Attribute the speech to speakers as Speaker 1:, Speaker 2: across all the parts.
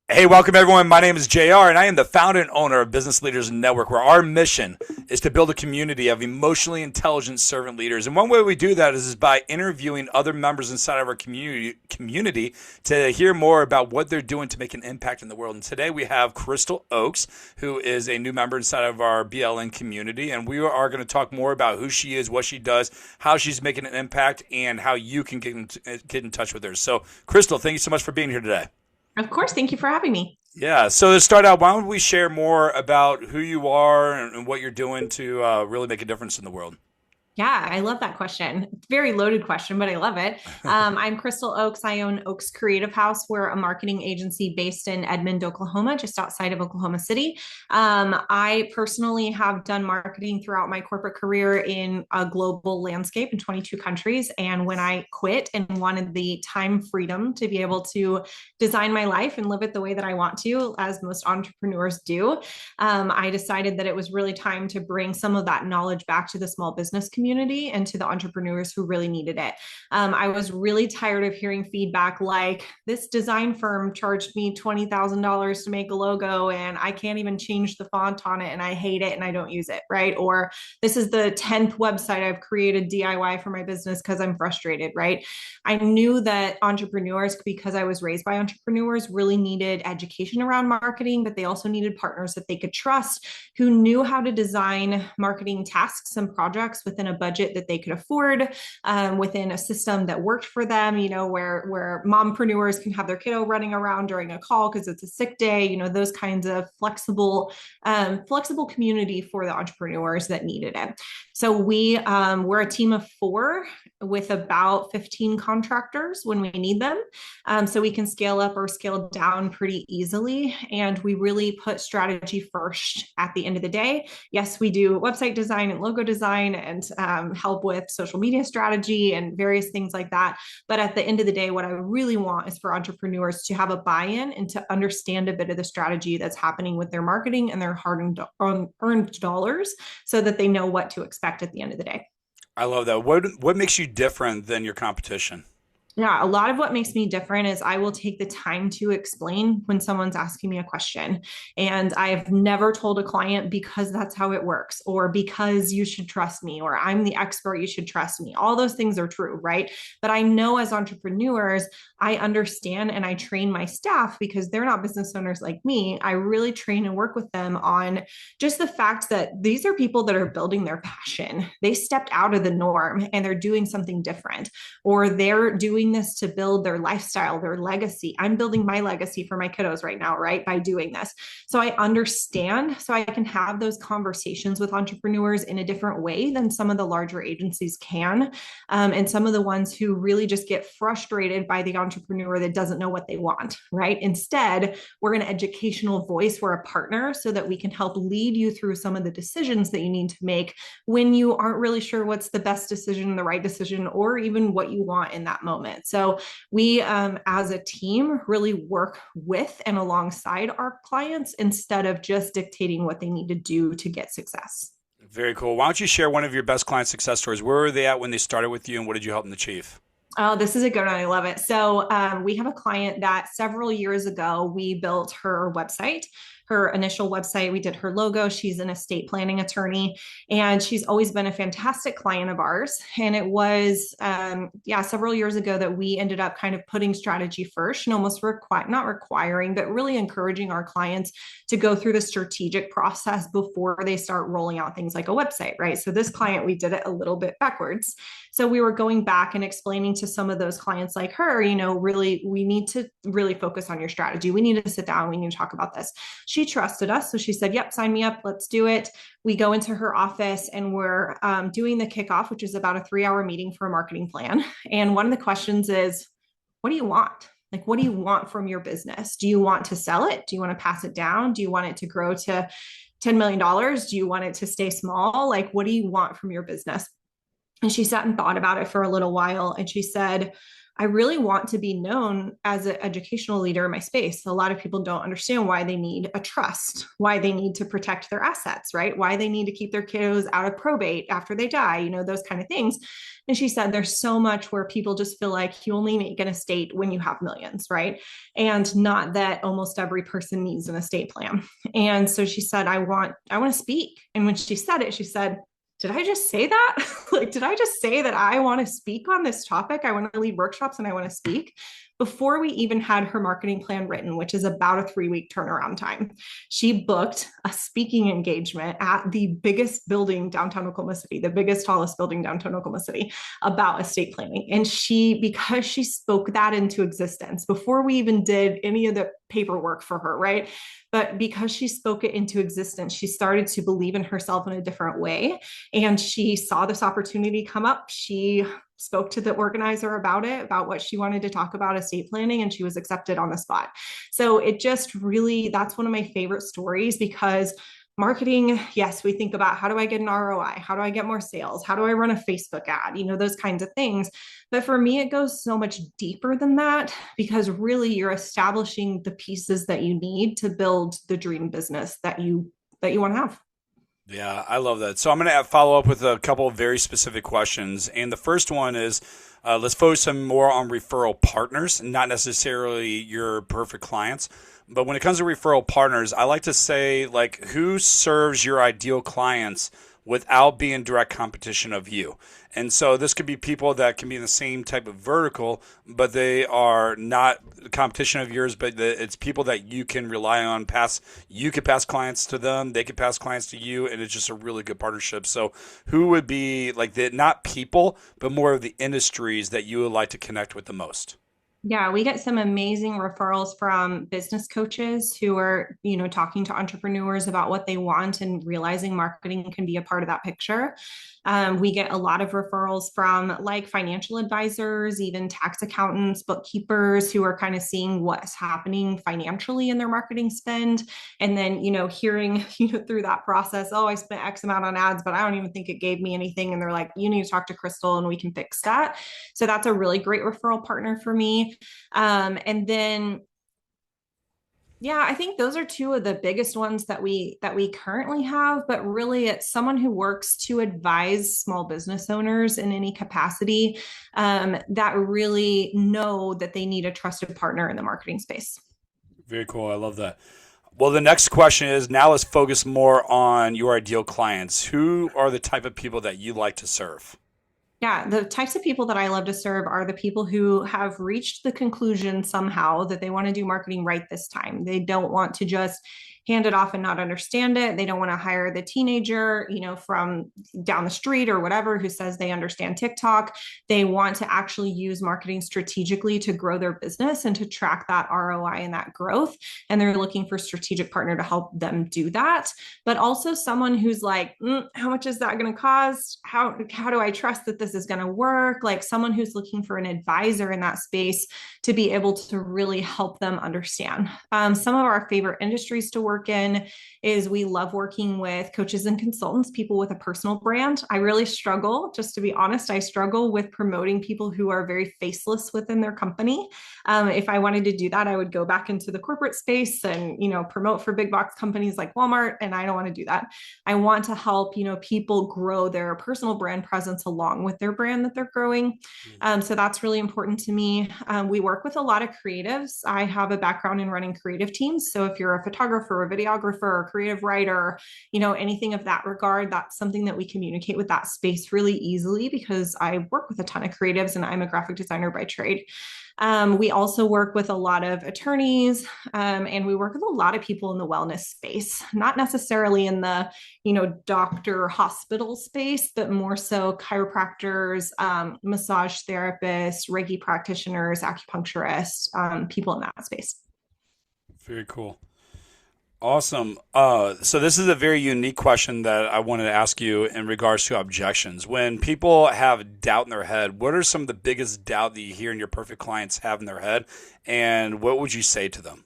Speaker 1: Hey, welcome everyone. My name is JR, and I am the founder and owner of Business Leaders Network, where our mission is to build a community of emotionally intelligent servant leaders. And one way we do that is by interviewing other members inside of our community to hear more about what they're doing to make an impact in the world. And today we have Crystal Oakes, who is a new member inside of our BLN community, and we are going to talk more about who she is, what she does, how she's making an impact, and how you can get in touch with her. So, Crystal, thank you so much for being here today.
Speaker 2: Of course. Thank you for having me.
Speaker 1: Yeah. So to start out, why don't we share more about who you are and what you're doing to really make a difference in the world?
Speaker 2: Yeah, I love that question. It's a very loaded question, but I love it. I'm Crystal Oakes. I own Oakes Creative House. We're a marketing agency based in Edmond, Oklahoma, just outside of Oklahoma City. I personally have done marketing throughout my corporate career in a global landscape in 22 countries. And when I quit and wanted the time freedom to be able to design my life and live it the way that I want to, as most entrepreneurs do, I decided that it was really time to bring some of that knowledge back to the small business community and to the entrepreneurs who really needed it. I was really tired of hearing feedback like, this design firm charged me $20,000 to make a logo and I can't even change the font on it and I hate it and I don't use it, right? Or this is the 10th website I've created DIY for my business because I'm frustrated, right? I knew that entrepreneurs, because I was raised by entrepreneurs, really needed education around marketing, but they also needed partners that they could trust who knew how to design marketing tasks and projects within a budget that they could afford, within a system that worked for them, where mompreneurs can have their kiddo running around during a call because it's a sick day, those kinds of flexible community for the entrepreneurs that needed it. So we're a team of four with about 15 contractors when we need them. So we can scale up or scale down pretty easily. And we really put strategy first at the end of the day. Yes, we do website design and logo design and help with social media strategy and various things like that. But at the end of the day, what I really want is for entrepreneurs to have a buy-in and to understand a bit of the strategy that's happening with their marketing and their hard earned dollars so that they know what to expect at the end of the day.
Speaker 1: I love that. What makes you different than your competition?
Speaker 2: Yeah, a lot of what makes me different is I will take the time to explain when someone's asking me a question. And I've never told a client because that's how it works, or because you should trust me, or I'm the expert, you should trust me. All those things are true, right? But I know as entrepreneurs, I understand and I train my staff because they're not business owners like me. I really train and work with them on just the fact that these are people that are building their passion. They stepped out of the norm and they're doing something different, or they're doing this to build their lifestyle, their legacy. I'm building my legacy for my kiddos right now, right? By doing this. So I understand, so I can have those conversations with entrepreneurs in a different way than some of the larger agencies can. And some of the ones who really just get frustrated by the entrepreneur that doesn't know what they want, right? Instead, we're an educational voice, we're a partner so that we can help lead you through some of the decisions that you need to make when you aren't really sure what's the best decision, the right decision, or even what you want in that moment. So we, as a team, really work with and alongside our clients instead of just dictating what they need to do to get success.
Speaker 1: Very cool. Why don't you share one of your best client success stories? Where were they at when they started with you, and what did you help them achieve?
Speaker 2: Oh, this is a good one. I love it. So, we have a client that several years ago, we built her website, her initial website. We did her logo. She's an estate planning attorney, and she's always been a fantastic client of ours. And it was, yeah, several years ago that we ended up kind of putting strategy first and almost not requiring, but really encouraging our clients to go through the strategic process before they start rolling out things like a website, right? So, this client, we did it a little bit backwards. So we were going back and explaining to some of those clients like her, really, we need to really focus on your strategy. We need to sit down. We need to talk about this. She trusted us. So she said, yep, sign me up. Let's do it. We go into her office and we're doing the kickoff, which is about a 3-hour meeting for a marketing plan. And one of the questions is, what do you want? Like, what do you want from your business? Do you want to sell it? Do you want to pass it down? Do you want it to grow to $10 million? Do you want it to stay small? Like, what do you want from your business? And she sat and thought about it for a little while. And she said, I really want to be known as an educational leader in my space. A lot of people don't understand why they need a trust, why they need to protect their assets, right? Why they need to keep their kiddos out of probate after they die, those kind of things. And she said, there's so much where people just feel like you only make an estate when you have millions, right? And not that almost every person needs an estate plan. And so she said, I want to speak. And when she said it, she said, did I just say that? Like, did I just say that I want to speak on this topic? I want to lead workshops and I want to speak before we even had her marketing plan written, which is about a 3-week turnaround time. She booked a speaking engagement at the biggest building downtown Oklahoma City, the biggest, tallest building downtown Oklahoma City, about estate planning. And because she spoke that into existence before we even did any of the paperwork for her, right? But because she spoke it into existence, she started to believe in herself in a different way. And she saw this opportunity come up. She spoke to the organizer about it, about what she wanted to talk about estate planning, and she was accepted on the spot. So it just really, that's one of my favorite stories, because marketing, yes, we think about how do I get an ROI? How do I get more sales? How do I run a Facebook ad? Those kinds of things. But for me, it goes so much deeper than that, because really you're establishing the pieces that you need to build the dream business that you want to have.
Speaker 1: Yeah, I love that. So I'm going to follow up with a couple of very specific questions. And the first one is, let's focus some more on referral partners, not necessarily your perfect clients. But when it comes to referral partners, I like to say, like, who serves your ideal clients without being direct competition of you? And so this could be people that can be in the same type of vertical, but they are not competition of yours, but it's people that you can rely on. You could pass clients to them, they could pass clients to you, and it's just a really good partnership. So who would be like not people, but more of the industries that you would like to connect with the most?
Speaker 2: Yeah, we get some amazing referrals from business coaches who are, talking to entrepreneurs about what they want and realizing marketing can be a part of that picture. We get a lot of referrals from like financial advisors, even tax accountants, bookkeepers who are kind of seeing what's happening financially in their marketing spend. And then, hearing, through that process, oh, I spent X amount on ads, but I don't even think it gave me anything. And they're like, you need to talk to Crystal and we can fix that. So that's a really great referral partner for me. And then, yeah, I think those are two of the biggest ones that we currently have, but really it's someone who works to advise small business owners in any capacity, that really know that they need a trusted partner in the marketing space.
Speaker 1: Very cool. I love that. Well, the next question is, now let's focus more on your ideal clients. Who are the type of people that you like to serve?
Speaker 2: Yeah, the types of people that I love to serve are the people who have reached the conclusion somehow that they want to do marketing right this time. They don't want to just hand it off and not understand it. They don't want to hire the teenager, from down the street or whatever, who says they understand TikTok. They want to actually use marketing strategically to grow their business and to track that ROI and that growth. And they're looking for a strategic partner to help them do that. But also someone who's like, how much is that going to cost? How do I trust that this is going to work? Like someone who's looking for an advisor in that space to be able to really help them understand. Some of our favorite industries to work in is we love working with coaches and consultants, people with a personal brand. I really struggle, just to be honest, I struggle with promoting people who are very faceless within their company. If I wanted to do that, I would go back into the corporate space and, promote for big box companies like Walmart. And I don't want to do that. I want to help, people grow their personal brand presence along with their brand that they're growing. So that's really important to me. We work with a lot of creatives. I have a background in running creative teams. So if you're a photographer, a videographer, a creative writer, anything of that regard, that's something that we communicate with that space really easily, because I work with a ton of creatives and I'm a graphic designer by trade. We also work with a lot of attorneys, and we work with a lot of people in the wellness space, not necessarily in the, doctor hospital space, but more so chiropractors, massage therapists, Reiki practitioners, acupuncturists, people in that space.
Speaker 1: Very cool. Awesome. So this is a very unique question that I wanted to ask you in regards to objections. When people have doubt in their head, what are some of the biggest doubt that you hear in your perfect clients have in their head, and what would you say to them?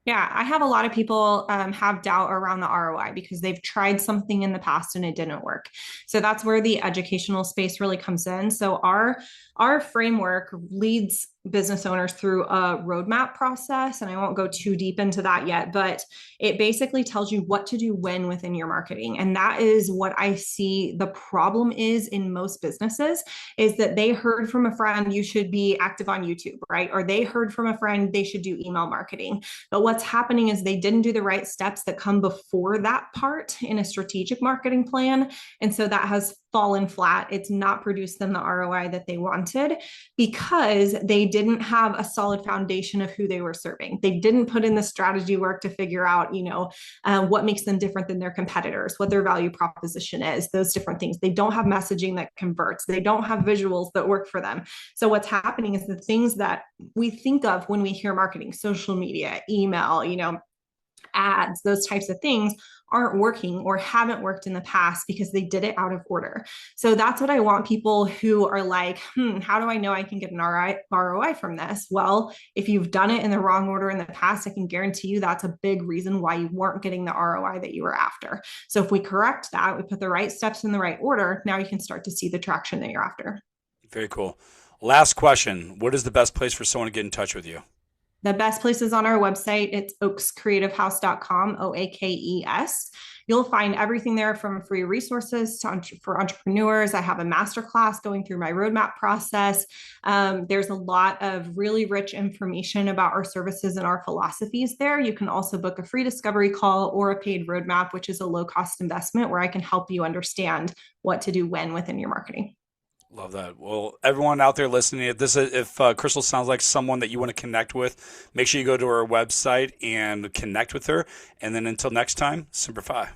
Speaker 2: Yeah, I have a lot of people have doubt around the ROI because they've tried something in the past and it didn't work. So that's where the educational space really comes in. So our framework leads business owners through a roadmap process, and I won't go too deep into that yet, but it basically tells you what to do when within your marketing. And that is what I see the problem is in most businesses, is that they heard from a friend you should be active on YouTube, right? Or they heard from a friend they should do email marketing. But what's happening is they didn't do the right steps that come before that part in a strategic marketing plan. And so that has fallen flat. It's not produced them the ROI that they wanted because they didn't have a solid foundation of who they were serving. They didn't put in the strategy work to figure out, what makes them different than their competitors, what their value proposition is, those different things. They don't have messaging that converts. They don't have visuals that work for them. So what's happening is the things that we think of when we hear marketing, social media, email, ads, those types of things aren't working or haven't worked in the past because they did it out of order. So that's what I want people who are like, how do I know I can get an ROI from this? Well, if you've done it in the wrong order in the past, I can guarantee you that's a big reason why you weren't getting the ROI that you were after. So if we correct that, we put the right steps in the right order, now you can start to see the traction that you're after.
Speaker 1: Very cool. Last question. What is the best place for someone to get in touch with you?
Speaker 2: The best place is on our website. It's oakscreativehouse.com, OAKES. You'll find everything there from free resources for entrepreneurs. I have a masterclass going through my roadmap process. There's a lot of really rich information about our services and our philosophies there. You can also book a free discovery call or a paid roadmap, which is a low-cost investment where I can help you understand what to do when within your marketing.
Speaker 1: Love that. Well, everyone out there listening, if Crystal sounds like someone that you want to connect with, make sure you go to our website and connect with her. And then until next time, Semper Fi.